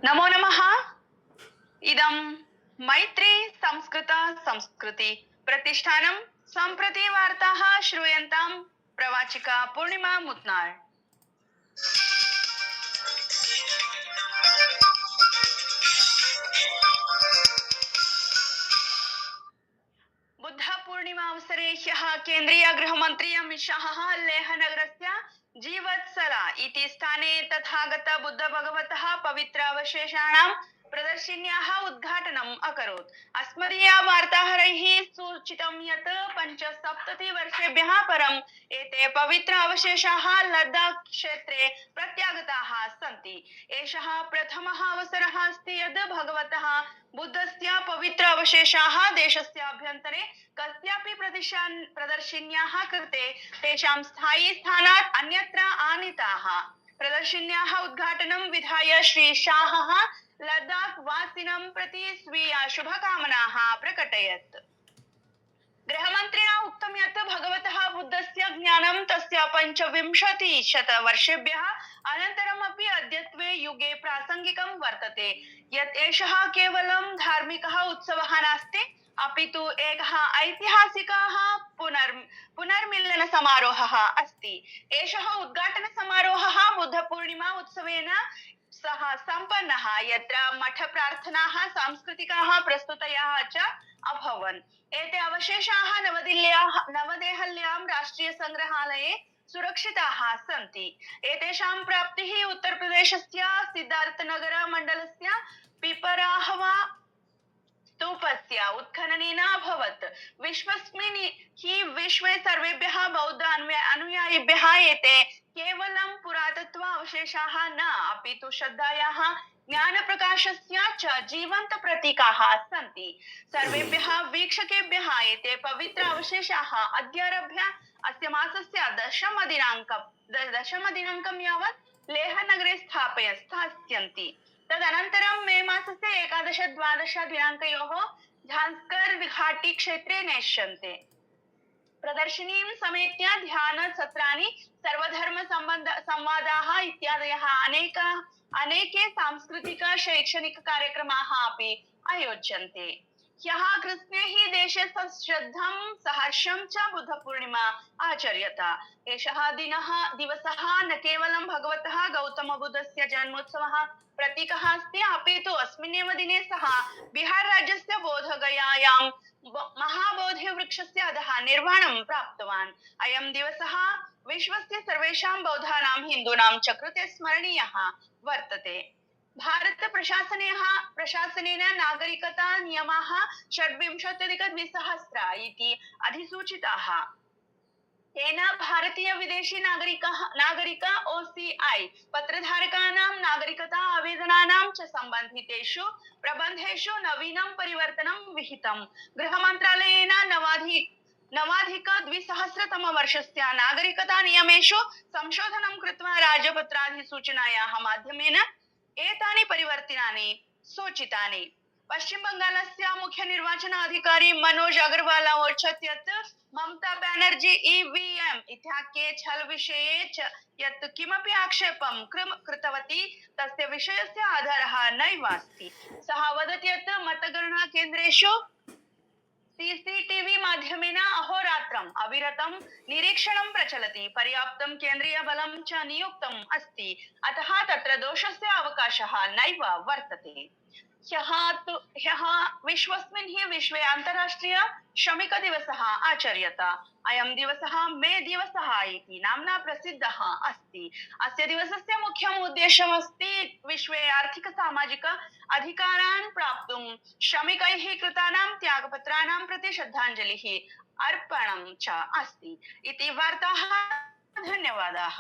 नमो नमः। इदं मैत्री संस्कृत संस्कृति प्रतिष्ठानं सम्प्रति वार्ताः श्रूयन्तां प्रवाचिका पूर्णिमा मुत्नाळ्। बुद्ध पूर्णिमा अवसरे ह्यः केन्द्रीय गृहमन्त्री अमित शाहः लेहनगरस्य जीवत्सला इति स्थाने तथागत बुद्ध भगवतः पवित्र अवशेषाणां प्रदर्शिन्याः उद्घाटनम् अकरोत्। अस्मदीय वार्ताहरैः सूचितं यत् 75 वर्षेभ्यः परम् एते पवित्र अवशेषाः लद्दाख क्षेत्रे प्रत्यागताः सन्ति। एषः प्रथमः अवसरः अस्ति यत् भगवतः बुद्धस्य पवित्र अवशेषाः देशस्य अभ्यन्तरे कस्यापि प्रदर्शिन्याः कृते तेषां स्थायी स्थानात् अन्यत्र आनीताः। प्रदर्शिन्याः उद्घाटनं विधाय श्री शाहः लद्दाख वासिनं प्रति स्वीय शुभकामनाः प्रकटयत्। गृहमन्त्रिणा उक्तं यत् भगवतः बुद्धस्य ज्ञानं तस्य 25 वर्षेभ्यः अनन्तरमपि अद्यत्वे युगे प्रासङ्गिकं वर्तते। यत् एषः केवलं धार्मिकः उत्सवः नास्ति, अपि तु एकः ऐतिहासिकः पुनर्मिलन समारोहः अस्ति। एषः उद्घाटन समारोहः बुद्धपूर्णिमा उत्सवेन सह सम्पन्नः, यत्र मठ प्रार्थनाः, सांस्कृतिकाः प्रस्तुतयः च अभवन्। एते अवशेषाः नवदेहल्यां राष्ट्रिय संग्रहालये सुरक्षिताः सन्ति। एतेषां प्राप्तिः उत्तरप्रदेशस्य सिद्धार्थनगर मण्डलस्य पिपराहवा स्तूपस्य उत्खननेन अभवत्। विश्वस्मिन् हि विश्वे सर्वेभ्यः बौद्ध अनुयायिभ्यः एते केवलं पुरातत्व अवशेषाः न, अपि तु श्रद्धायाः, ज्ञानप्रकाशस्य च जीवन्त प्रतीकाः सन्ति। सर्वेभ्यः वीक्षकेभ्यः एते पवित्र अवशेषाः अद्यारभ्य अस्य मासस्य दशमदिनाङ्कं यावत् लेहनगरे स्थास्यन्ति। तदनन्तरं मे मासस्य 11-12 दिनाङ्कयोः झांस्कर् घाटी क्षेत्रे नेष्यन्ते। प्रदर्शिनीं समेत्य ध्यान सत्राणि, सर्वधर्म संवादाः इत्यादयः अनेके सांस्कृतिक शैक्षणिक कार्यक्रमाः अपि आयोज्यन्ते। ह्यः कृत्स्नैः देशे श्रद्धं सहर्षं च बुद्धपूर्णिमा आचर्यत। एषः दिवसः न केवलं भगवतः गौतमबुद्धस्य जन्मोत्सवः प्रतीकः अस्ति, अपि तु अस्मिन्नेव दिने सः बिहार राज्यस्य बोधगयायां महाबोधिवृक्षस्य अधः निर्वाणं प्राप्तवान्। अयं दिवसः विश्वस्य सर्वेषां बौद्धानां हिन्दूनां च कृते स्मरणीयः वर्तते। भारत प्रशासनेन नागरिकता नियमाः 26+2000 इति अधिसूचिताः। तेन भारतीय विदेशी नागरिक OCI पत्रधारकानां नागरिकता आवेदनानां च सम्बन्धितेषु प्रबन्धेषु नवीनं परिवर्तनं विहितम्। गृहमन्त्रालयेन नवाधिक-2000 नागरिकता नियमेषु संशोधनं कृत्वा राजपत्राधिसूचनायाः माध्यमेन एतानि परिवर्तनानि सूचितानि। पश्चिम बंगालस्य मुख्य निर्वाचन अधिकारी मनोज अग्रवाल अवोचत् यत् ममता बैनर्जी EVM इत्याख्ये छल विषये च यत् किमपि आक्षेपं कृतवती तस्य विषयस्य आधारः नैव अस्ति। सः वदति यत् मतगणना केन्द्रेषु CCTV माध्यमेन अहोरात्रम् अविरतं निरीक्षणं प्रचलति। पर्याप्तं केन्द्रीय बलं च नियुक्तम् अस्ति, अतः तत्र दोषस्य अवकाशः नैव वर्तते। ह्यः विश्वस्मिन् हि विश्वे अन्ताराष्ट्रिय श्रमिक दिवसः आचर्यत। अयं दिवसः मे दिवसः इति नाम्ना प्रसिद्धः अस्ति। अस्य दिवसस्य मुख्यम् उद्देश्यमस्ति विश्वे आर्थिक सामाजिक अधिकारान् प्राप्तुं श्रमिकैः कृतानां त्यागपत्राणां प्रति श्रद्धाञ्जलिः अर्पणं च अस्ति इति वार्ताः। धन्यवादाः।